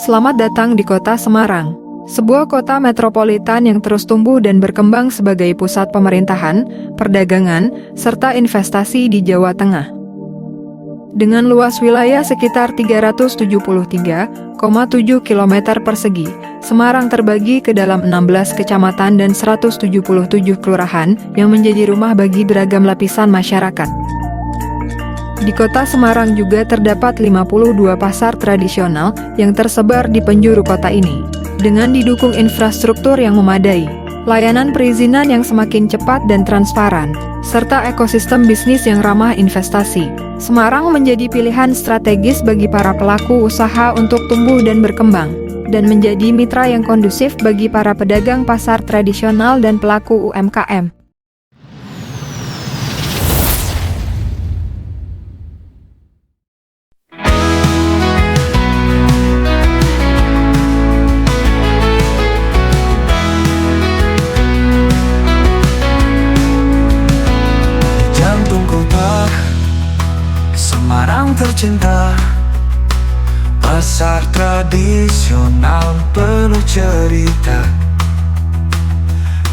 Selamat datang di kota Semarang, sebuah kota metropolitan yang terus tumbuh dan berkembang sebagai pusat pemerintahan, perdagangan, serta investasi di Jawa Tengah. Dengan luas wilayah sekitar 373,7 km persegi, Semarang terbagi ke dalam 16 kecamatan dan 177 kelurahan yang menjadi rumah bagi beragam lapisan masyarakat. Di kota Semarang juga terdapat 52 pasar tradisional yang tersebar di penjuru kota ini. Dengan didukung infrastruktur yang memadai, layanan perizinan yang semakin cepat dan transparan, serta ekosistem bisnis yang ramah investasi, Semarang menjadi pilihan strategis bagi para pelaku usaha untuk tumbuh dan berkembang, dan menjadi mitra yang kondusif bagi para pedagang pasar tradisional dan pelaku UMKM. Semarang tercinta, pasar tradisional penuh cerita.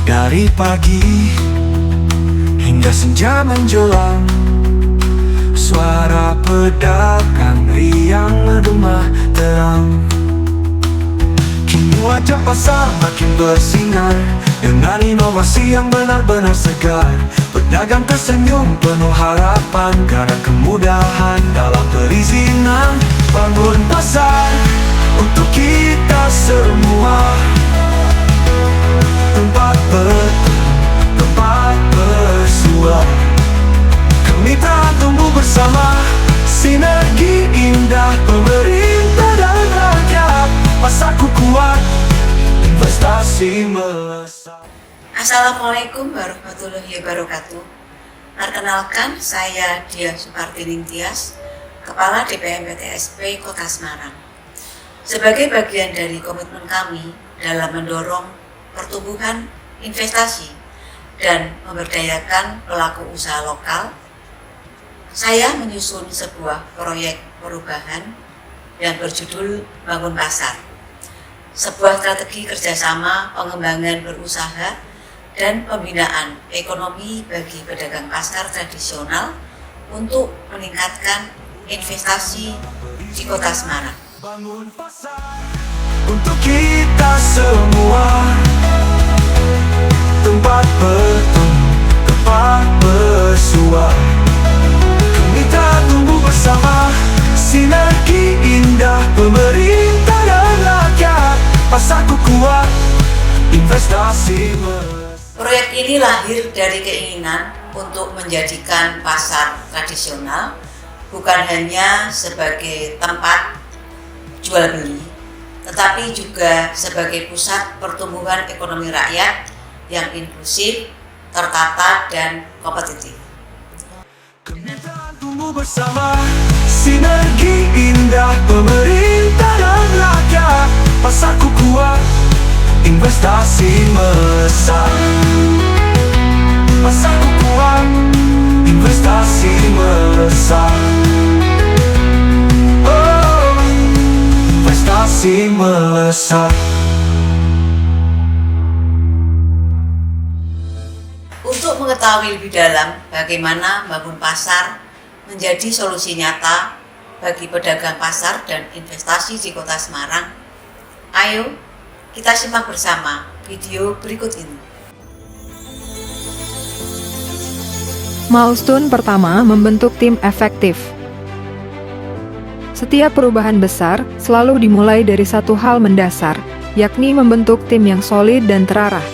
Dari pagi hingga senja menjelang, suara pedagang riang ngedumah terang. Kini wajah pasar makin bersinar, dengan inovasi yang benar-benar segar. Pedagang tersenyum penuh harapan, karena kemudahan dalam perizinan. Bangun pasar untuk kita semua, tempat bertemu, tempat bersua. Kemitraan tumbuh bersama, sinergi indah pemerintah dan rakyat. Pasarku kuat, investasi melesat. Assalamualaikum warahmatullahi wabarakatuh. Perkenalkan, saya Diah Supartining Tias, Kepala DPM-PTSP Kota Semarang. Sebagai bagian dari komitmen kami dalam mendorong pertumbuhan investasi dan memberdayakan pelaku usaha lokal, saya menyusun sebuah proyek perubahan yang berjudul Bangun Pasar, sebuah strategi kerjasama pengembangan berusaha dan pembinaan ekonomi bagi pedagang pasar tradisional untuk meningkatkan investasi di Kota Semarang. Bangun pasar untuk kita semua, tempat bertemu, tempat bersua. Kemitraan tumbuh bersama, sinergi indah pemerintah dan rakyat. Pasarku kuat, investasi melesat. Proyek ini lahir dari keinginan untuk menjadikan pasar tradisional bukan hanya sebagai tempat jual beli, tetapi juga sebagai pusat pertumbuhan ekonomi rakyat yang inklusif, tertata, dan kompetitif. Kemitraan tumbuh bersama, sinergi indah pemerintah dan rakyat. Pasarku kuat, investasi melesat. Pasarku kuat, investasi melesat. Oh, investasi melesat. Untuk mengetahui lebih dalam bagaimana bangun pasar menjadi solusi nyata bagi pedagang pasar dan investasi di Kota Semarang, ayo kita simak bersama video berikut ini. Milestone pertama, membentuk tim efektif. Setiap perubahan besar selalu dimulai dari satu hal mendasar, yakni membentuk tim yang solid dan terarah.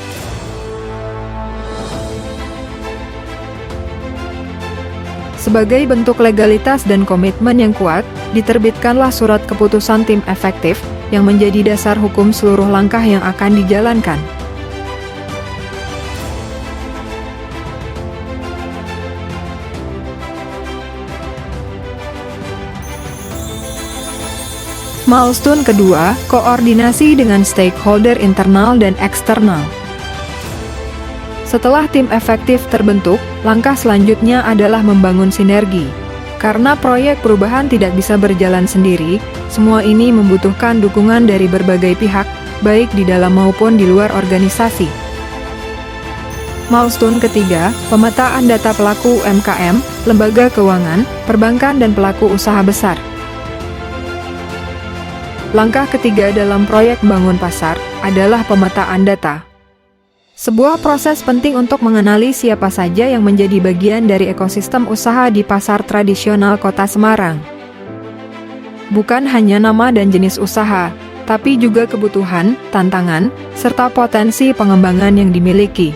Sebagai bentuk legalitas dan komitmen yang kuat, diterbitkanlah surat keputusan tim efektif yang menjadi dasar hukum seluruh langkah yang akan dijalankan. Milestone kedua, koordinasi dengan stakeholder internal dan eksternal. Setelah tim efektif terbentuk, langkah selanjutnya adalah membangun sinergi. Karena proyek perubahan tidak bisa berjalan sendiri, semua ini membutuhkan dukungan dari berbagai pihak, baik di dalam maupun di luar organisasi. Milestone ketiga, pemetaan data pelaku UMKM, lembaga keuangan, perbankan dan pelaku usaha besar. Langkah ketiga dalam proyek bangun pasar adalah pemetaan data. Sebuah proses penting untuk mengenali siapa saja yang menjadi bagian dari ekosistem usaha di pasar tradisional Kota Semarang. Bukan hanya nama dan jenis usaha, tapi juga kebutuhan, tantangan, serta potensi pengembangan yang dimiliki.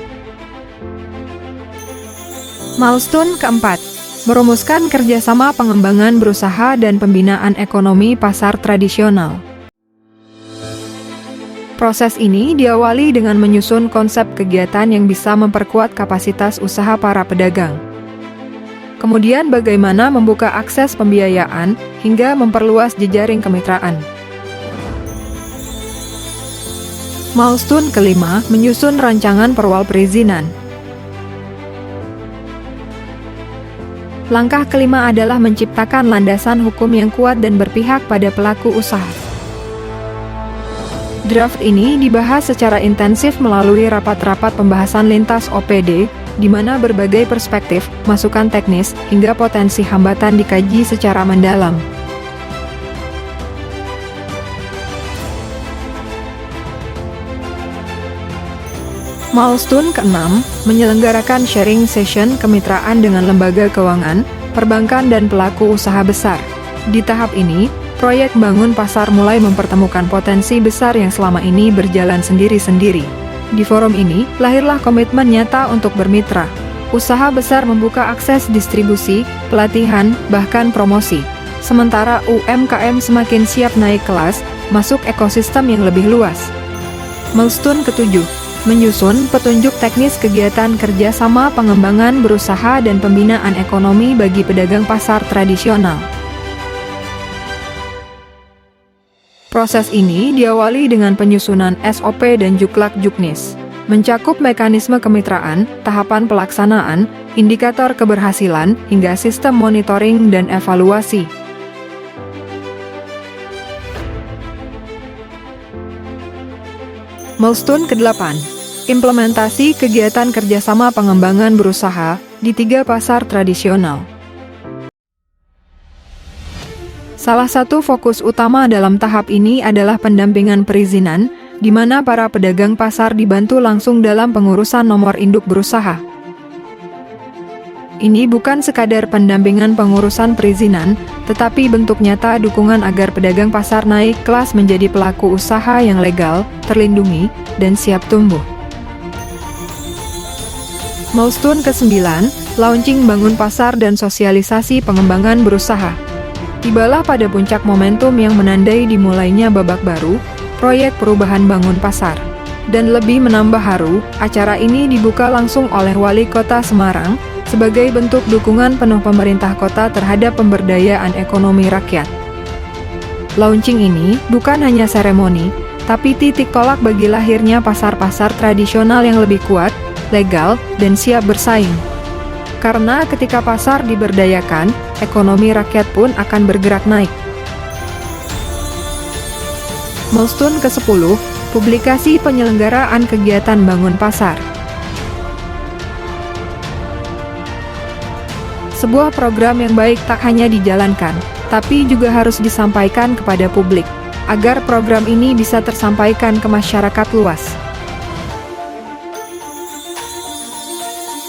Milestone keempat, merumuskan kerjasama pengembangan berusaha dan pembinaan ekonomi pasar tradisional. Proses ini diawali dengan menyusun konsep kegiatan yang bisa memperkuat kapasitas usaha para pedagang. Kemudian bagaimana membuka akses pembiayaan hingga memperluas jejaring kemitraan. Milestone kelima, menyusun rancangan perwal perizinan. Langkah kelima adalah menciptakan landasan hukum yang kuat dan berpihak pada pelaku usaha. Draft ini dibahas secara intensif melalui rapat-rapat pembahasan lintas OPD, di mana berbagai perspektif, masukan teknis, hingga potensi hambatan dikaji secara mendalam. Milestone keenam, menyelenggarakan sharing session kemitraan dengan lembaga keuangan, perbankan dan pelaku usaha besar. Di tahap ini, proyek bangun pasar mulai mempertemukan potensi besar yang selama ini berjalan sendiri-sendiri. Di forum ini, lahirlah komitmen nyata untuk bermitra. Usaha besar membuka akses distribusi, pelatihan, bahkan promosi. Sementara UMKM semakin siap naik kelas, masuk ekosistem yang lebih luas. Milestone ketujuh, menyusun petunjuk teknis kegiatan kerjasama pengembangan berusaha dan pembinaan ekonomi bagi pedagang pasar tradisional. Proses ini diawali dengan penyusunan SOP dan Juklak-Juknis, mencakup mekanisme kemitraan, tahapan pelaksanaan, indikator keberhasilan, hingga sistem monitoring dan evaluasi. Milestone ke-8, implementasi kegiatan kerjasama pengembangan berusaha di 3 pasar tradisional. Salah satu fokus utama dalam tahap ini adalah pendampingan perizinan, di mana para pedagang pasar dibantu langsung dalam pengurusan nomor induk berusaha. Ini bukan sekadar pendampingan pengurusan perizinan, tetapi bentuk nyata dukungan agar pedagang pasar naik kelas menjadi pelaku usaha yang legal, terlindungi, dan siap tumbuh. Milestone ke-9, launching bangun pasar dan sosialisasi pengembangan berusaha. Tibalah pada puncak momentum yang menandai dimulainya babak baru, proyek perubahan bangun pasar. Dan lebih menambah haru, acara ini dibuka langsung oleh Wali Kota Semarang, sebagai bentuk dukungan penuh pemerintah kota terhadap pemberdayaan ekonomi rakyat. Launching ini bukan hanya seremoni, tapi titik tolak bagi lahirnya pasar-pasar tradisional yang lebih kuat, legal, dan siap bersaing. Karena ketika pasar diberdayakan, ekonomi rakyat pun akan bergerak naik. Milestone ke-10, publikasi penyelenggaraan kegiatan bangun pasar. Sebuah program yang baik tak hanya dijalankan, tapi juga harus disampaikan kepada publik, agar program ini bisa tersampaikan ke masyarakat luas.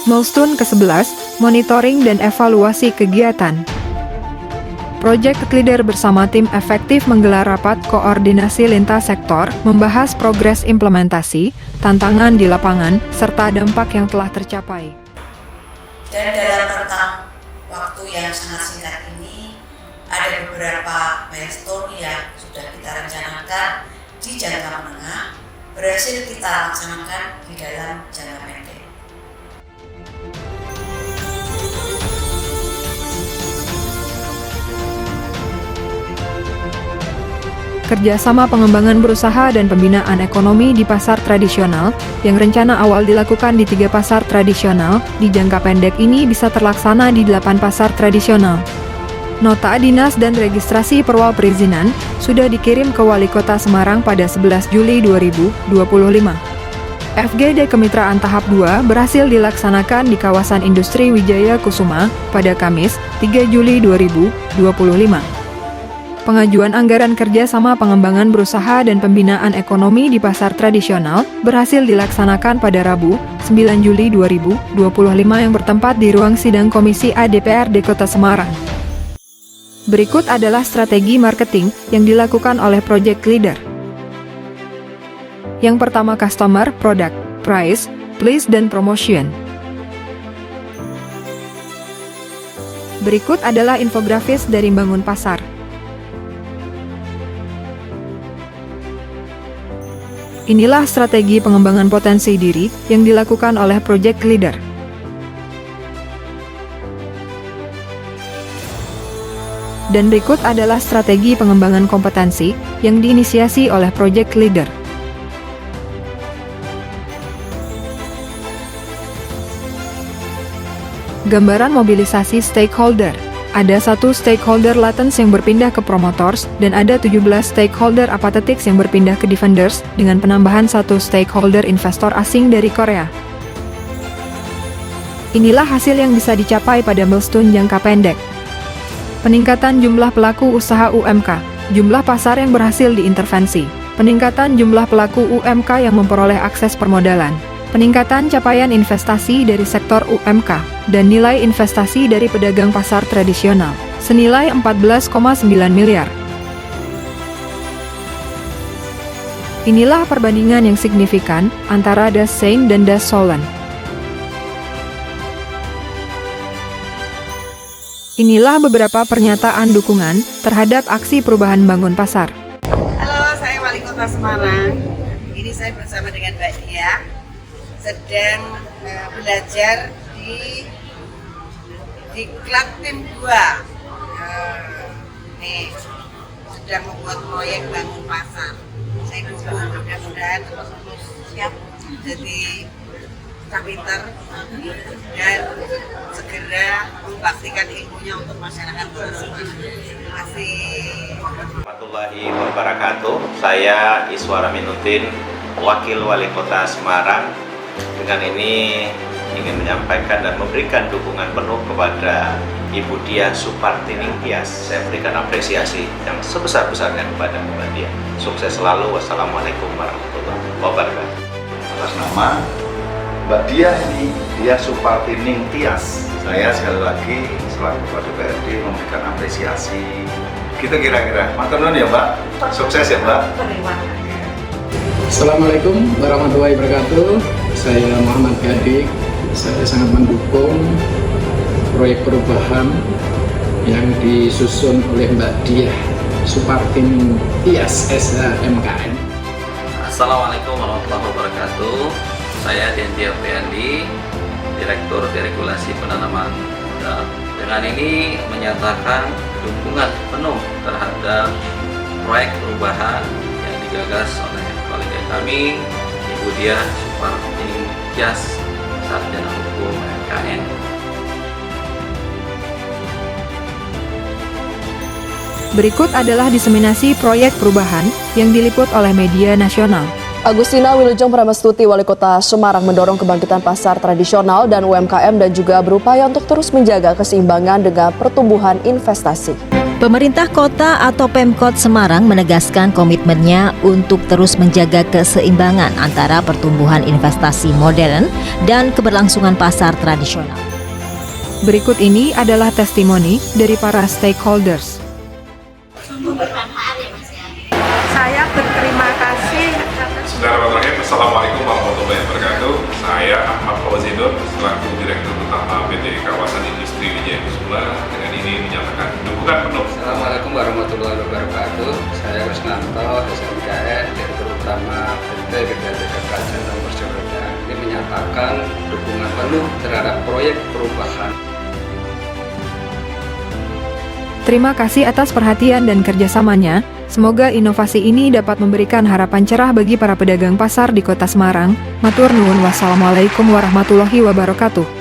Milestone ke-11, monitoring dan evaluasi kegiatan. Project Leader bersama tim efektif menggelar rapat koordinasi lintas sektor, membahas progres implementasi, tantangan di lapangan, serta dampak yang telah tercapai. Dan dalam rentang waktu yang sangat singkat ini, ada beberapa milestone yang sudah kita rencanakan di jangka menengah, berhasil kita laksanakan di dalam jangka pendek. Kerjasama pengembangan berusaha dan pembinaan ekonomi di pasar tradisional, yang rencana awal dilakukan di 3 pasar tradisional, di jangka pendek ini bisa terlaksana di 8 pasar tradisional. Nota Dinas dan Registrasi Perwal Perizinan sudah dikirim ke Wali Kota Semarang pada 11 Juli 2025. FGD Kemitraan tahap 2 berhasil dilaksanakan di kawasan Industri Wijaya Kusuma pada Kamis, 3 Juli 2025. Pengajuan anggaran kerjasama pengembangan berusaha dan pembinaan ekonomi di pasar tradisional berhasil dilaksanakan pada Rabu, 9 Juli 2025 yang bertempat di ruang sidang Komisi A DPRD Kota Semarang. Berikut adalah strategi marketing yang dilakukan oleh project leader. Yang pertama, customer, product, price, place, dan promotion. Berikut adalah infografis dari Bangun Pasar. Inilah strategi pengembangan potensi diri yang dilakukan oleh project leader. Dan berikut adalah strategi pengembangan kompetensi yang diinisiasi oleh project leader. Gambaran mobilisasi stakeholder. Ada 1 stakeholder latents yang berpindah ke promoters, dan ada 17 stakeholder apathetics yang berpindah ke defenders, dengan penambahan 1 stakeholder investor asing dari Korea. Inilah hasil yang bisa dicapai pada milestone jangka pendek. Peningkatan jumlah pelaku usaha UMK, jumlah pasar yang berhasil diintervensi, peningkatan jumlah pelaku UMK yang memperoleh akses permodalan, peningkatan capaian investasi dari sektor UMK, dan nilai investasi dari pedagang pasar tradisional, senilai 14,9 miliar. Inilah perbandingan yang signifikan antara Das Sein dan Das Solent. Inilah beberapa pernyataan dukungan terhadap aksi perubahan Bangun Pasar. Halo, saya Wali Kota Semarang. Ini saya bersama dengan Mbak Dia sedang belajar di klub tim 2. Nih, sedang membuat proyek Bangun Pasar. Saya dukung, mudah-mudahan terus siap jadi kapiter dan segera membaktikan ilmunya untuk masyarakat semua. Terima kasih. Warahmatullahi wabarakatuh. Saya Iswara Minutin, Wakil Wali Kota Semarang. Dengan ini ingin menyampaikan dan memberikan dukungan penuh kepada Ibu Dia Supartining Tias. Saya berikan apresiasi yang sebesar-besarnya kepada Mbak Dia. Sukses selalu. Wassalamualaikum warahmatullahi wabarakatuh. Atas nama Mbak Dia ini, Dia Supartining Tias, saya sekali lagi selaku Ketua DPRD memberikan apresiasi. Kita kira-kira, matur nuwun ya Mbak, sukses ya Mbak. Assalamualaikum warahmatullahi wabarakatuh. Saya Muhammad Gadik. Saya sangat mendukung proyek perubahan yang disusun oleh Mbak Dia Supartining Tias SHMKN. Assalamualaikum warahmatullahi wabarakatuh. Saya Dendia Priandi, Direktur Deregulasi Penanaman Modal. Dengan ini menyatakan dukungan penuh terhadap proyek perubahan yang digagas oleh kolega kami, Ibu Dia Supartining Tias, Sarjana Hukum MKN. Berikut adalah diseminasi proyek perubahan yang diliput oleh media nasional. Agustina Wilujeng Pramestuti, Wali Kota Semarang, mendorong kebangkitan pasar tradisional dan UMKM dan juga berupaya untuk terus menjaga keseimbangan dengan pertumbuhan investasi. Pemerintah kota atau Pemkot Semarang menegaskan komitmennya untuk terus menjaga keseimbangan antara pertumbuhan investasi modern dan keberlangsungan pasar tradisional. Berikut ini adalah testimoni dari para stakeholders. Saya berterima kasih. Bismillahirrahmanirrahim. Assalamualaikum warahmatullahi wabarakatuh. Saya Ahmad Fawzidun, selaku Direktur Utama PT Kawasan Industri Wijaya Kusuma. Dengan ini menyatakan dukungan penuh. Assalamualaikum warahmatullahi wabarakatuh. Saya Rusnanto, SMKN, Direktur Utama PT Kawasan Nomor Jododa. Ini menyatakan dukungan penuh terhadap proyek perubahan. Terima kasih atas perhatian dan kerjasamanya. Semoga inovasi ini dapat memberikan harapan cerah bagi para pedagang pasar di Kota Semarang. Matur nuwun. Wassalamualaikum warahmatullahi wabarakatuh.